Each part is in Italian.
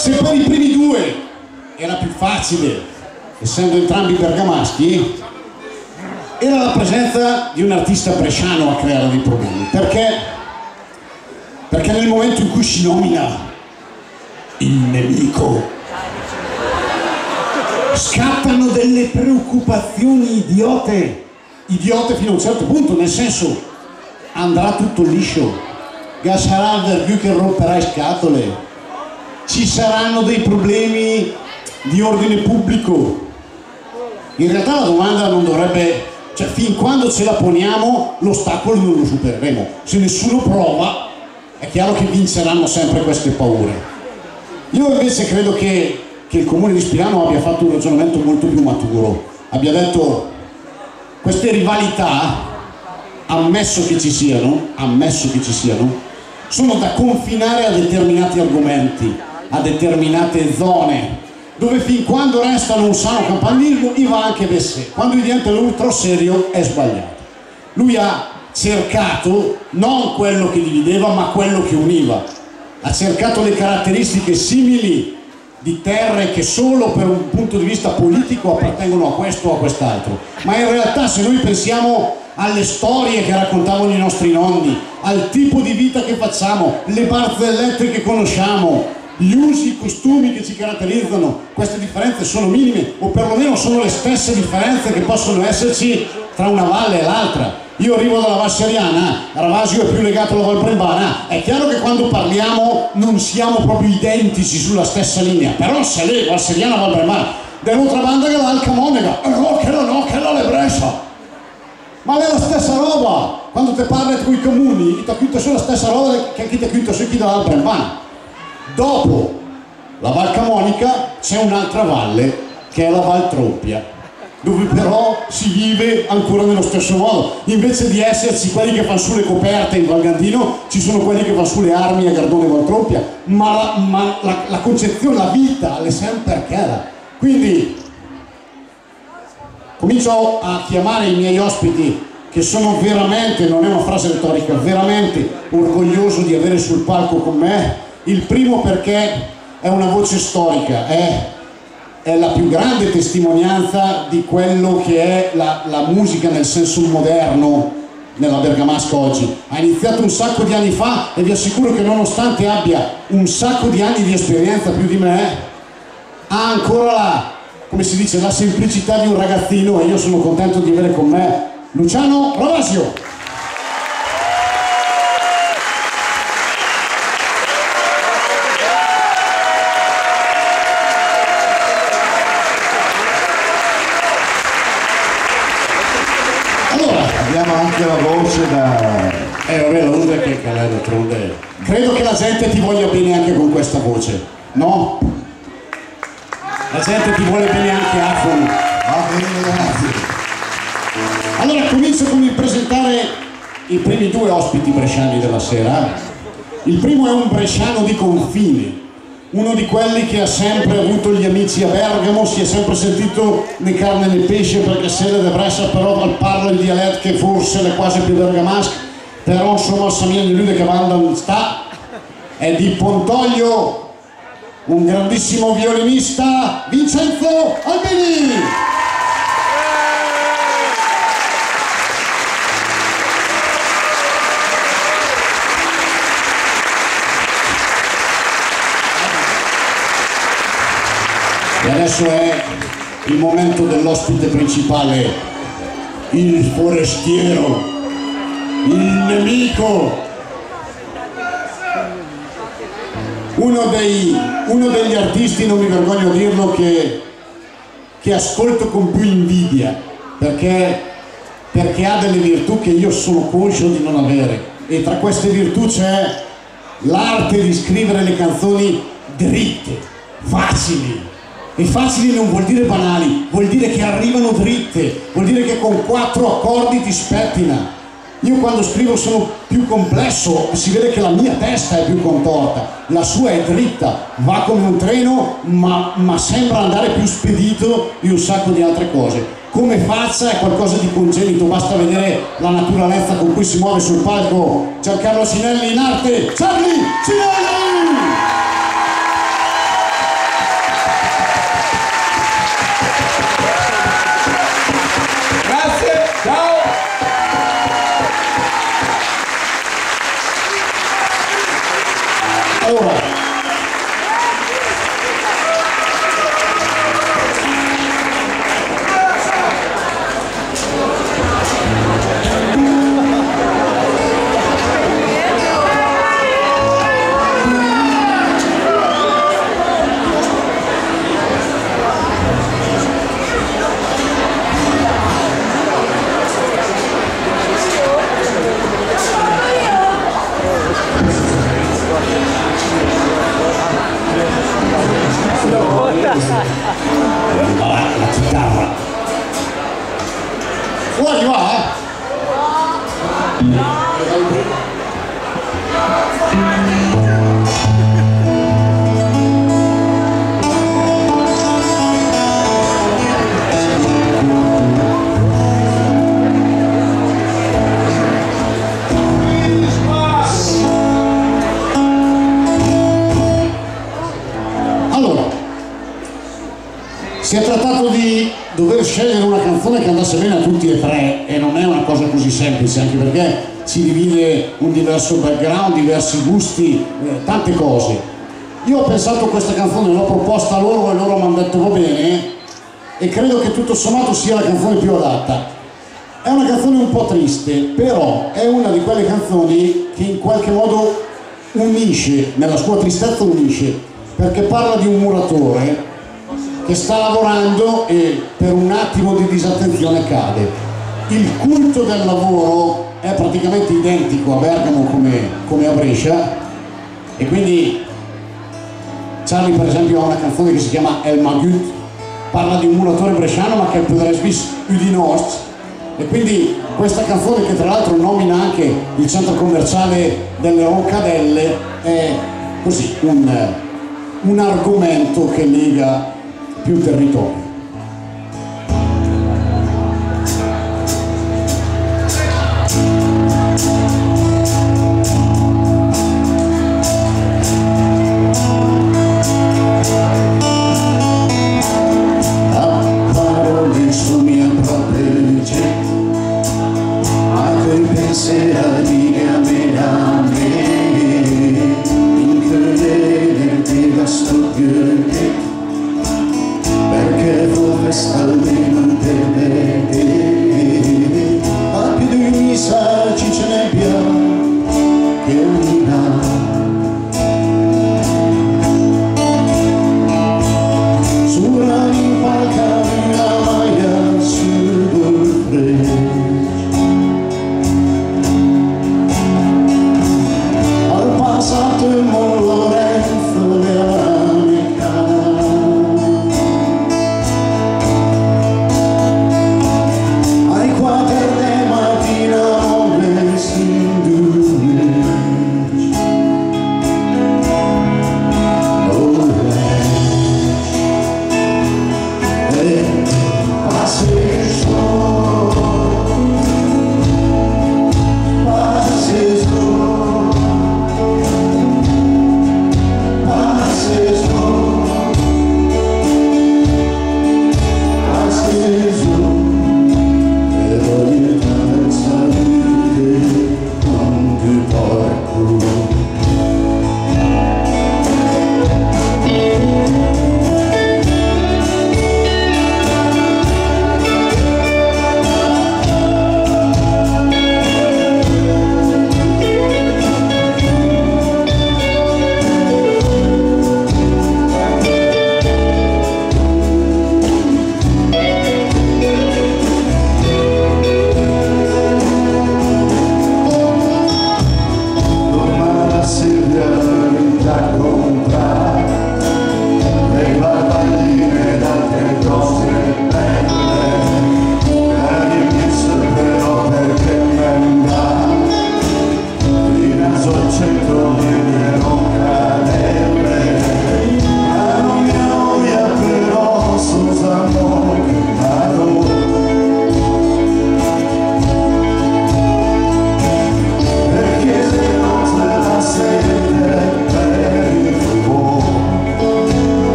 Se per i primi due era più facile, essendo entrambi bergamaschi, era la presenza di un artista bresciano a creare dei problemi, perché nel momento in cui si nomina il nemico scattano delle preoccupazioni idiote fino a un certo punto, nel senso, andrà tutto liscio, sarà il Vergù che romperà le scatole, ci saranno dei problemi di ordine pubblico. In realtà la domanda non dovrebbe, cioè fin quando ce la poniamo l'ostacolo non lo supereremo, se nessuno prova è chiaro che vinceranno sempre queste paure. Io invece credo che il comune di Spirano abbia fatto un ragionamento molto più maturo, abbia detto queste rivalità, ammesso che ci siano, sono da confinare a determinati argomenti, a determinate zone, dove fin quando restano un sano campanilismo va anche Bessè, quando diventa l'ultra serio è sbagliato. Lui ha cercato non quello che divideva ma quello che univa, ha cercato le caratteristiche simili di terre che solo per un punto di vista politico appartengono a questo o a quest'altro, ma in realtà se noi pensiamo alle storie che raccontavano i nostri nonni, al tipo di vita che facciamo, le barzellette che conosciamo, gli usi, i costumi che ci caratterizzano, queste differenze sono minime o perlomeno sono le stesse differenze che possono esserci tra una valle e l'altra. Io arrivo dalla Val Seriana, Ravasio è più legato alla Val Brembana, è chiaro che quando parliamo non siamo proprio identici sulla stessa linea, però se lei Val Seriana Val Brembana, dell'altra banda che l'Al Camonega, che la Lebrescia, ma è la stessa roba, quando ti parli con i comuni, ti acquitta sulla stessa roba che ti acquitta su chi dalla Val Brembana. Dopo la Val Camonica c'è un'altra valle che è la Val Troppia, dove però si vive ancora nello stesso modo. Invece di esserci quelli che fanno sulle coperte in Val Gandino, ci sono quelli che fanno sulle armi a Gardone e Val Troppia, ma la concezione, la vita è sempre chiara. Quindi comincio a chiamare i miei ospiti, che sono veramente, non è una frase retorica, veramente orgoglioso di avere sul palco con me. Il primo perché è una voce storica, è la più grande testimonianza di quello che è la musica nel senso moderno nella Bergamasca oggi. Ha iniziato un sacco di anni fa e vi assicuro che nonostante abbia un sacco di anni di esperienza più di me, ha ancora come si dice, la semplicità di un ragazzino, e io sono contento di avere con me Luciano Ravasio. Abbiamo anche la voce da... vabbè, la voce che lei d'altronde. Credo che la gente ti voglia bene anche con questa voce, no? La gente ti vuole bene anche a fondo. Va bene, grazie. Allora comincio con il presentare i primi due ospiti bresciani della sera. Il primo è un bresciano di confine, uno di quelli che ha sempre avuto gli amici a Bergamo, si è sempre sentito né carne né pesce, perché se de Brescia però parla il dialetto che forse è quasi più bergamasco, però insomma Samia di lui che vanno sta, è di Pontoglio, un grandissimo violinista, Vincenzo Albini. E adesso è il momento dell'ospite principale, il forestiero, il nemico, uno degli artisti, non mi vergogno a dirlo, che ascolto con più invidia, perché ha delle virtù che io sono conscio di non avere, e tra queste virtù c'è l'arte di scrivere le canzoni dritte, facili. E facili non vuol dire banali, vuol dire che arrivano dritte, vuol dire che con 4 accordi ti spettina. Io quando scrivo sono più complesso, si vede che la mia testa è più contorta, la sua è dritta, va come un treno, ma sembra andare più spedito di un sacco di altre cose. Come faccia è qualcosa di congenito, basta vedere la naturalezza con cui si muove sul palco Giancarlo Cinelli in arte. Charlie Cinelli! Guardi, va, Si è trattato di dover scegliere una canzone che andasse bene a tutti e tre, e non è una cosa così semplice, anche perché si divide un diverso background, diversi gusti, tante cose. Io ho pensato a questa canzone, l'ho proposta a loro e loro mi hanno detto va bene, e credo che tutto sommato sia la canzone più adatta. È una canzone un po' triste, però è una di quelle canzoni che in qualche modo unisce, nella sua tristezza unisce, perché parla di un muratore che sta lavorando e per un attimo di disattenzione cade. Il culto del lavoro è praticamente identico a Bergamo come a Brescia, e quindi Charlie per esempio ha una canzone che si chiama El Magut, parla di un muratore bresciano ma che è Pudresvis Udinost, e quindi questa canzone, che tra l'altro nomina anche il centro commerciale delle Roncadelle, è così un argomento che lega più territorio. A parole su mia protegge, a quei pensieri che a me da me, incredere di questo più perché vorresti almeno per me, ma più di messaggi ce n'è più che una. Sulla impalca una maia sul freddo, al passato il Lorenzo della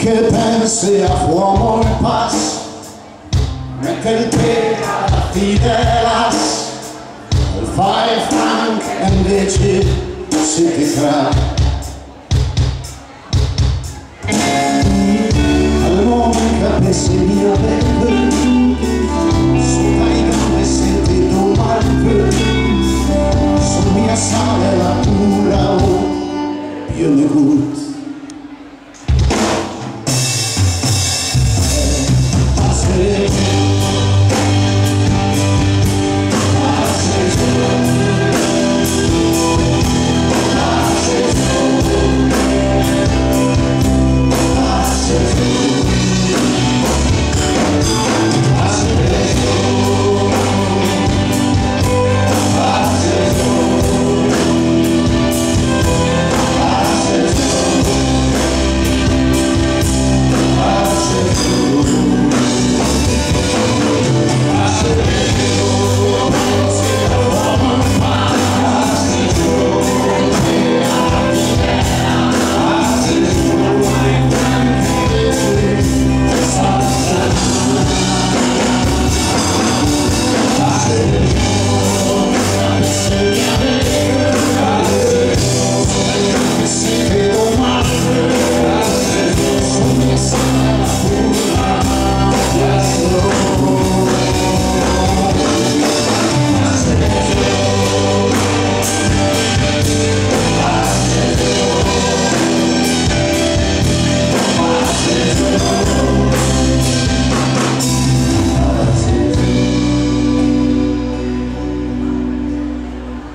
che pensi a fuoco e pass, mette il piede alla fidelas, fai frank e invece si ti crea. Capisci mio bene, stai come senti tu mal, su mia sale la pura o più ne gut.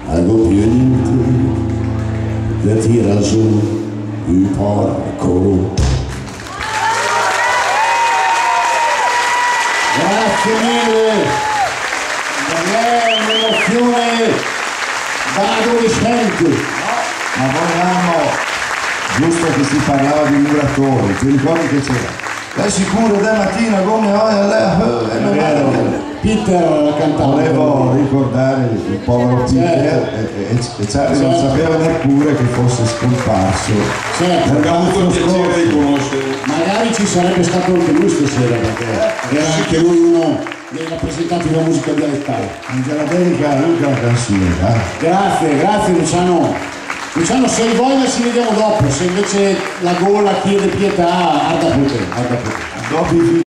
Algo più niente per tirare giù il porco. Grazie mille, non è un'emozione da adolescente. Ma volevamo, giusto che si parlava di muratori, ti ricordi che c'era? Lei sicuro da mattina come Peter cantava. Volevo ricordare il povero Peter e Charlie non sapeva neppure che fosse scomparso. Certo, Abbiamo avuto il piacere di conoscere. magari ci sarebbe stato anche lui stasera, perché era anche lui uno dei rappresentanti della musica dialettale. Anche la dedica a Luca la canzone. Grazie Luciano. Luciano, se hai voglia ci vediamo dopo, se invece la gola chiede pietà, arda pure. Dopo i